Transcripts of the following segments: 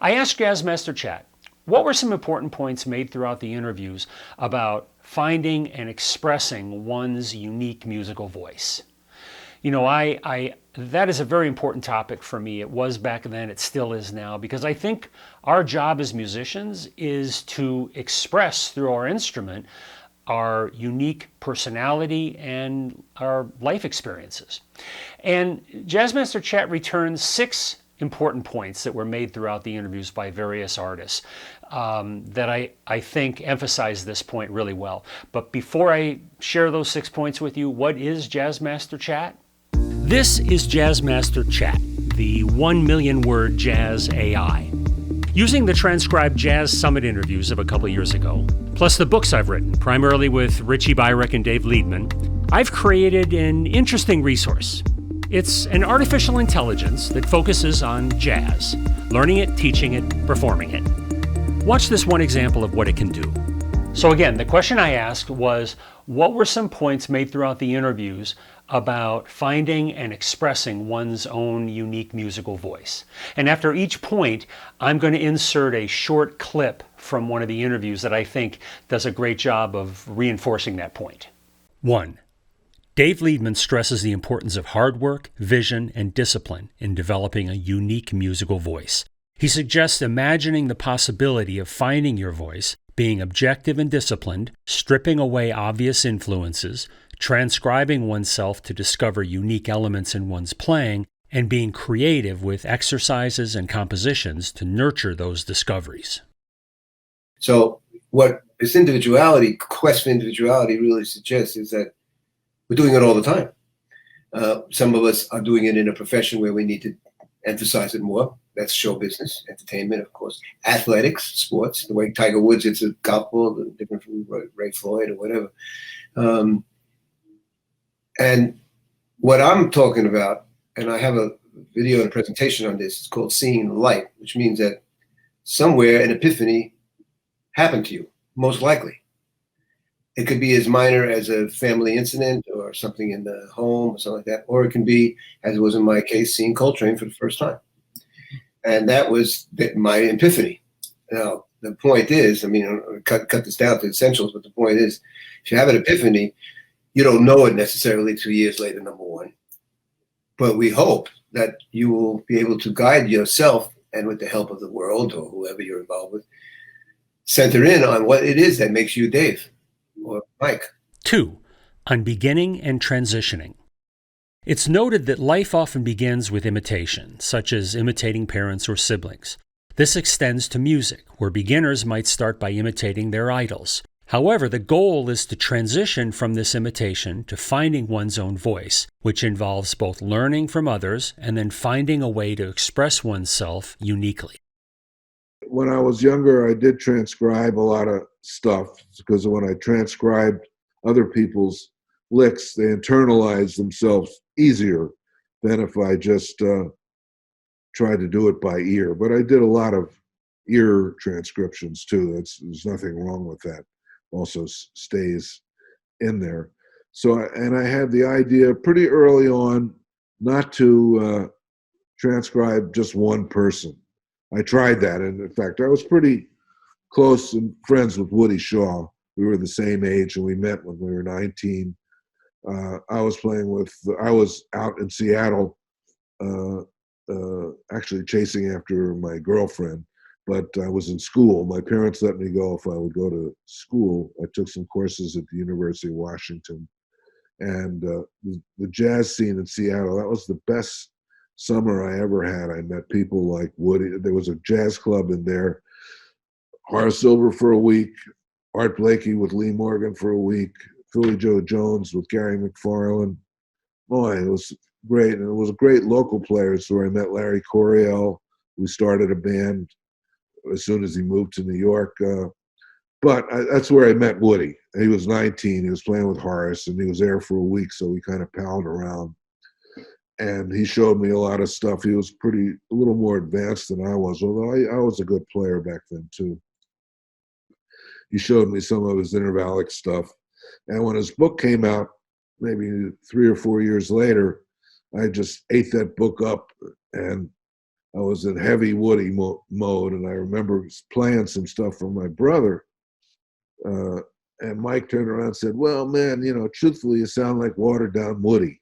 I asked Jazzmaster Chat, what were some important points made throughout the interviews about finding and expressing one's unique musical voice? You know, that is a very important topic for me. It was back then, it still is now, because I think our job as musicians is to express through our instrument our unique personality and our life experiences. And Jazzmaster Chat returns 6 important points that were made throughout the interviews by various artists that I think emphasize this point really well. But before I share those 6 points with you, what is Jazzmaster Chat? This is Jazzmaster Chat, the 1 million word jazz AI. Using the transcribed Jazz Summit interviews of a couple years ago, plus the books I've written, primarily with Richie Byrick and Dave Liebman, I've created an interesting resource. It's an artificial intelligence that focuses on jazz, learning it, teaching it, performing it. Watch this one example of what it can do. So again, the question I asked was, what were some points made throughout the interviews about finding and expressing one's own unique musical voice? And after each point, I'm going to insert a short clip from one of the interviews that I think does a great job of reinforcing that point. 1. Dave Liebman stresses the importance of hard work, vision, and discipline in developing a unique musical voice. He suggests imagining the possibility of finding your voice, being objective and disciplined, stripping away obvious influences, transcribing oneself to discover unique elements in one's playing, and being creative with exercises and compositions to nurture those discoveries. So what this individuality, quest for individuality really suggests is that we're doing it all the time. Some of us are doing it in a profession where we need to emphasize it more. That's show business, entertainment, of course. Athletics, sports, the way Tiger Woods hits a golf ball, different from Ray Floyd or whatever. And what I'm talking about, and I have a video and a presentation on this, it's called Seeing the Light, which means that somewhere an epiphany happened to you, most likely. It could be as minor as a family incident or something in the home or something like that, or it can be, as it was in my case, seeing Coltrane for the first time. And that was my epiphany. Now, the point is, I mean, cut this down to essentials, but the point is, if you have an epiphany, you don't know it necessarily 2 years later, number one. But we hope that you will be able to guide yourself, and with the help of the world or whoever you're involved with, center in on what it is that makes you Dave or Mike. 2. On beginning and transitioning. It's noted that life often begins with imitation, such as imitating parents or siblings. This extends to music, where beginners might start by imitating their idols. However, the goal is to transition from this imitation to finding one's own voice, which involves both learning from others and then finding a way to express oneself uniquely. When I was younger, I did transcribe a lot of stuff, because when I transcribed other people's licks, they internalized themselves easier than if I just tried to do it by ear. But I did a lot of ear transcriptions too. There's nothing wrong with that. Also stays in there. So, and I had the idea pretty early on not to transcribe just one person. I tried that, and in fact, I was pretty close and friends with Woody Shaw. We were the same age, and we met when we were 19. I was out in Seattle, actually chasing after my girlfriend, but I was in school. My parents let me go if I would go to school. I took some courses at the University of Washington. And the jazz scene in Seattle, that was the best summer I ever had. I met people like Woody. There was a jazz club in there. Horace Silver for a week, Art Blakey with Lee Morgan for a week, Philly Joe Jones with Gary McFarlane. Boy, it was great. And it was great local players where I met Larry Coryell. We started a band as soon as he moved to New York. That's where I met Woody. He was 19. He was playing with Horace, and he was there for a week, so we kind of palled around. And he showed me a lot of stuff. He was a little more advanced than I was, although I was a good player back then, too. He showed me some of his intervallic stuff. And when his book came out, maybe 3 or 4 years later, I just ate that book up and I was in heavy Woody mode, and I remember playing some stuff for my brother. And Mike turned around and said, "Well, man, truthfully, you sound like watered down Woody."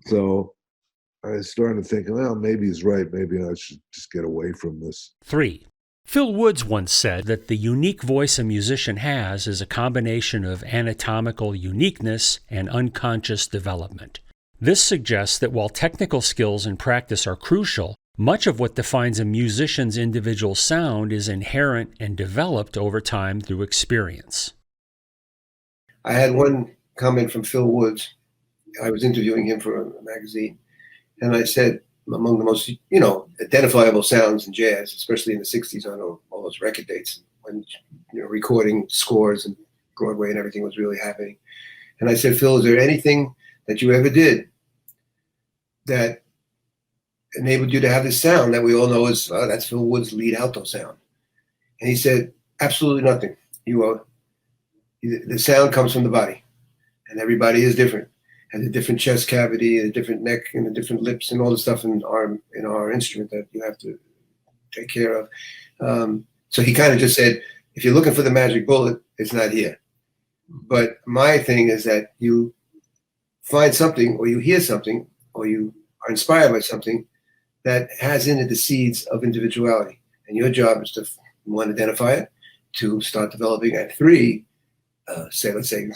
So I started thinking, well, maybe he's right. Maybe I should just get away from this. 3. Phil Woods once said that the unique voice a musician has is a combination of anatomical uniqueness and unconscious development. This suggests that while technical skills and practice are crucial, much of what defines a musician's individual sound is inherent and developed over time through experience. I had one comment from Phil Woods. I was interviewing him for a magazine, and I said, among the most, identifiable sounds in jazz, especially in the 60s on all those record dates, when, recording scores and Broadway and everything was really happening. And I said, Phil, is there anything that you ever did that enabled you to have this sound that we all know is, that's Phil Woods' lead alto sound? And he said, absolutely nothing. The sound comes from the body, and everybody is different. Has a different chest cavity, a different neck, and a different lips, and all the stuff in our instrument that you have to take care of. So he kind of just said, if you're looking for the magic bullet, it's not here. But my thing is that you find something, or you hear something, or you are inspired by something that has in it the seeds of individuality. And your job is to, 1, identify it, 2, start developing, and 3, let's say,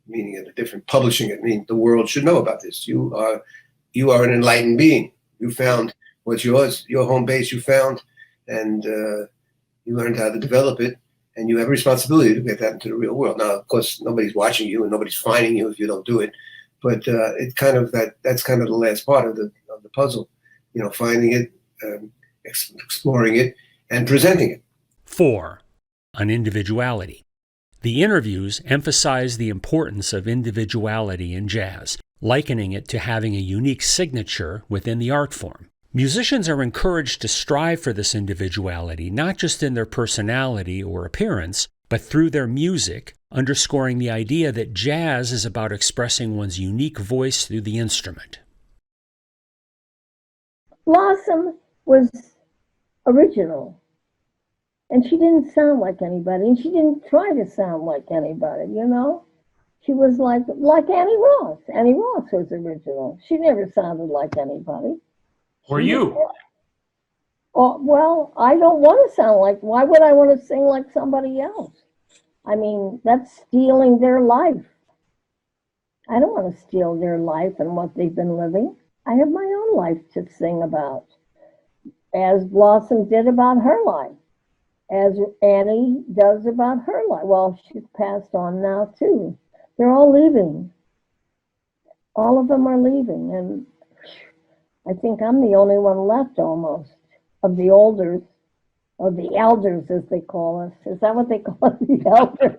meaning it a different, publishing it, meaning the world should know about this. You are an enlightened being. You found what's yours, your home base you found, and you learned how to develop it, and you have a responsibility to get that into the real world. Now, of course, nobody's watching you and nobody's finding you if you don't do it, but it's kind of that's kind of the last part of the puzzle, finding it, exploring it, and presenting it. 4. On individuality. The interviews emphasize the importance of individuality in jazz, likening it to having a unique signature within the art form. Musicians are encouraged to strive for this individuality, not just in their personality or appearance, but through their music, underscoring the idea that jazz is about expressing one's unique voice through the instrument. Blossom was original. And she didn't sound like anybody, and she didn't try to sound like anybody, She was like Annie Ross. Annie Ross was original. She never sounded like anybody. Or you? Oh, well, I don't want to sound like, why would I want to sing like somebody else? I mean, that's stealing their life. I don't want to steal their life and what they've been living. I have my own life to sing about, as Blossom did about her life, as Annie does about her life. Well, she's passed on now, too. They're all leaving. All of them are leaving, and I think I'm the only one left, almost, of the elders, as they call us. Is that what they call us, the elders?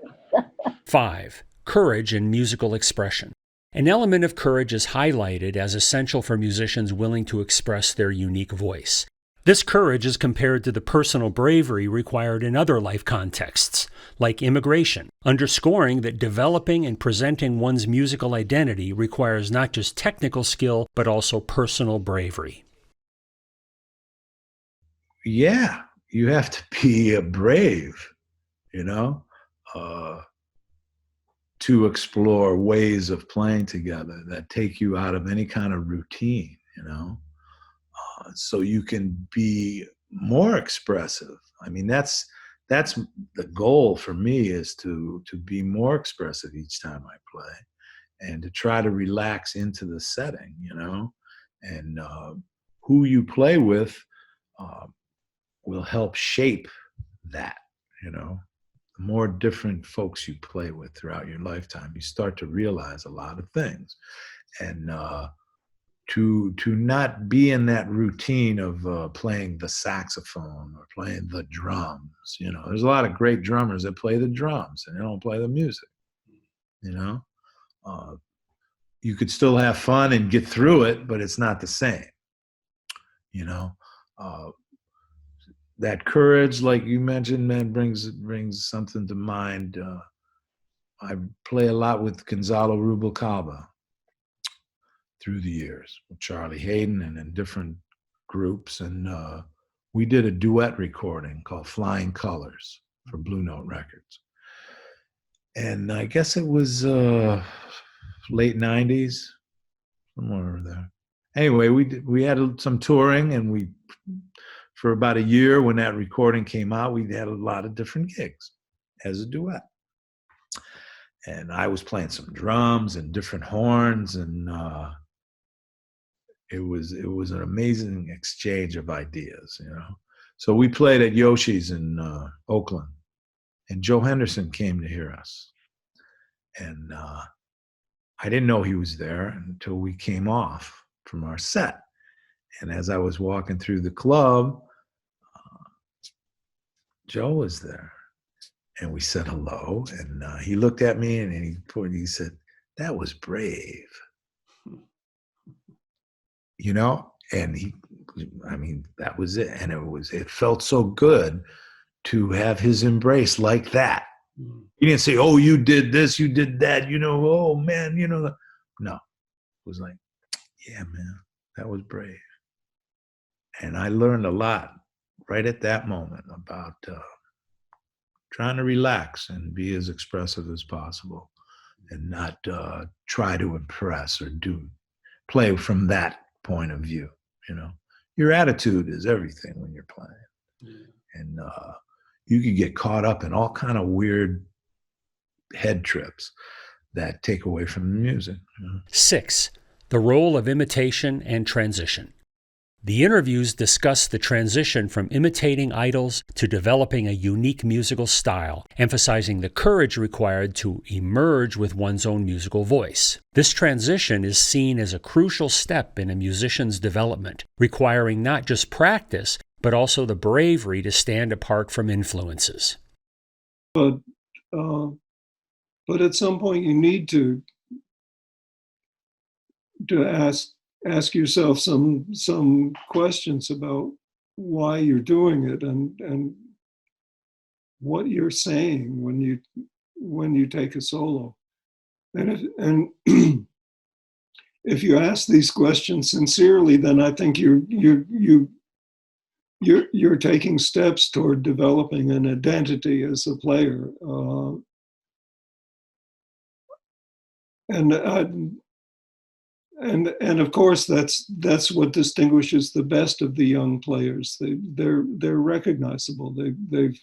5. Courage in musical expression. An element of courage is highlighted as essential for musicians willing to express their unique voice. This courage is compared to the personal bravery required in other life contexts, like immigration, underscoring that developing and presenting one's musical identity requires not just technical skill, but also personal bravery. Yeah, you have to be brave, to explore ways of playing together that take you out of any kind of routine, so you can be more expressive. I mean, that's the goal for me, is to be more expressive each time I play, and to try to relax into the setting, and who you play with will help shape that. The more different folks you play with throughout your lifetime, you start to realize a lot of things, and to not be in that routine of playing the saxophone or playing the drums. There's a lot of great drummers that play the drums and they don't play the music. You could still have fun and get through it, but it's not the same. That courage, like you mentioned, man, brings something to mind. I play a lot with Gonzalo Rubalcaba through the years, with Charlie Hayden, and in different groups, and we did a duet recording called Flying Colors for Blue Note Records. And I guess it was late 90s, somewhere there. Anyway, we had some touring, and for about a year when that recording came out, we had a lot of different gigs as a duet. And I was playing some drums and different horns, and it was an amazing exchange of ideas, you know. So we played at Yoshi's in Oakland, and Joe Henderson came to hear us. And I didn't know he was there until we came off from our set. And as I was walking through the club, Joe was there. And we said hello, and he looked at me, and he said, "That was brave," you know. And that was it. And it felt so good to have his embrace like that. He didn't say, "Oh, you did this, you did that," you know. "Oh man, you know." No, it was like, "Yeah, man, that was brave." And I learned a lot right at that moment about trying to relax and be as expressive as possible, and not try to impress or play from that point of view. You know, your attitude is everything when you're playing, and you could get caught up in all kind of weird head trips that take away from the music. You know? 6. The role of imitation and transition. The interviews discuss the transition from imitating idols to developing a unique musical style, emphasizing the courage required to emerge with one's own musical voice. This transition is seen as a crucial step in a musician's development, requiring not just practice, but also the bravery to stand apart from influences. But at some point you need to ask yourself some questions about why you're doing it and what you're saying when you take a solo. And if you ask these questions sincerely, then I think you're taking steps toward developing an identity as a player. And of course that's what distinguishes the best of the young players. They're recognizable. They've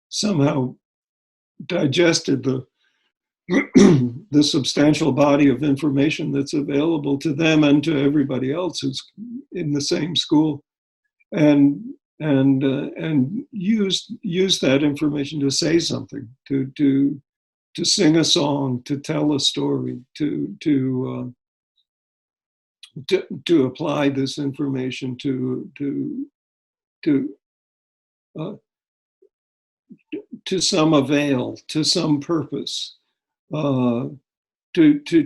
somehow digested the the substantial body of information that's available to them and to everybody else who's in the same school, and use that information to say something, to sing a song, to tell a story, to apply this information to some avail, to some purpose, to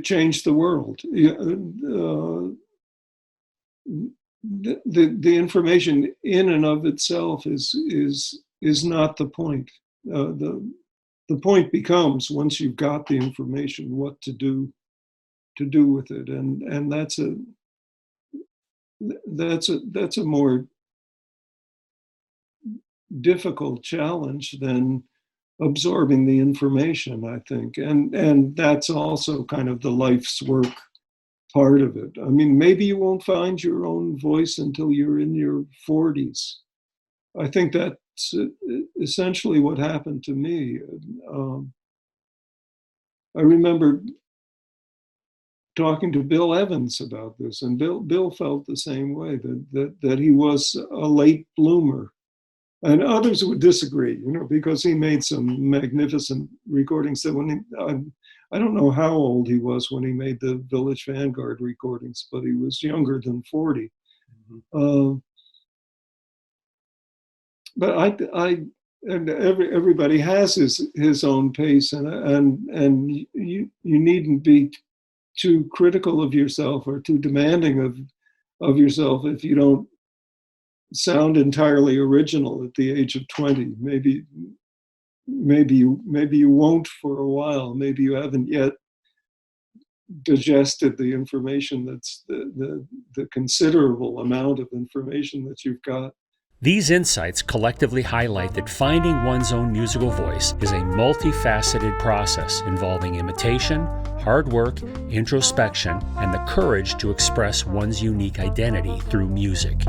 change the world. The information in and of itself is not the point. The point becomes, once you've got the information, what to do with it, and that's a more difficult challenge than absorbing the information, I think, and that's also kind of the life's work part of it. I mean, maybe you won't find your own voice until you're in your 40s. I think that's essentially what happened to me. I remember talking to Bill Evans about this, and Bill felt the same way, that he was a late bloomer. And others would disagree, because he made some magnificent recordings that I don't know how old he was when he made the Village Vanguard recordings, but he was younger than 40. Mm-hmm. But everybody has his own pace, and you needn't be too critical of yourself or too demanding of yourself if you don't sound entirely original at the age of 20. Maybe you won't for a while. Maybe you haven't yet digested the information that's the considerable amount of information that you've got. These insights collectively highlight that finding one's own musical voice is a multifaceted process involving imitation, hard work, introspection, and the courage to express one's unique identity through music.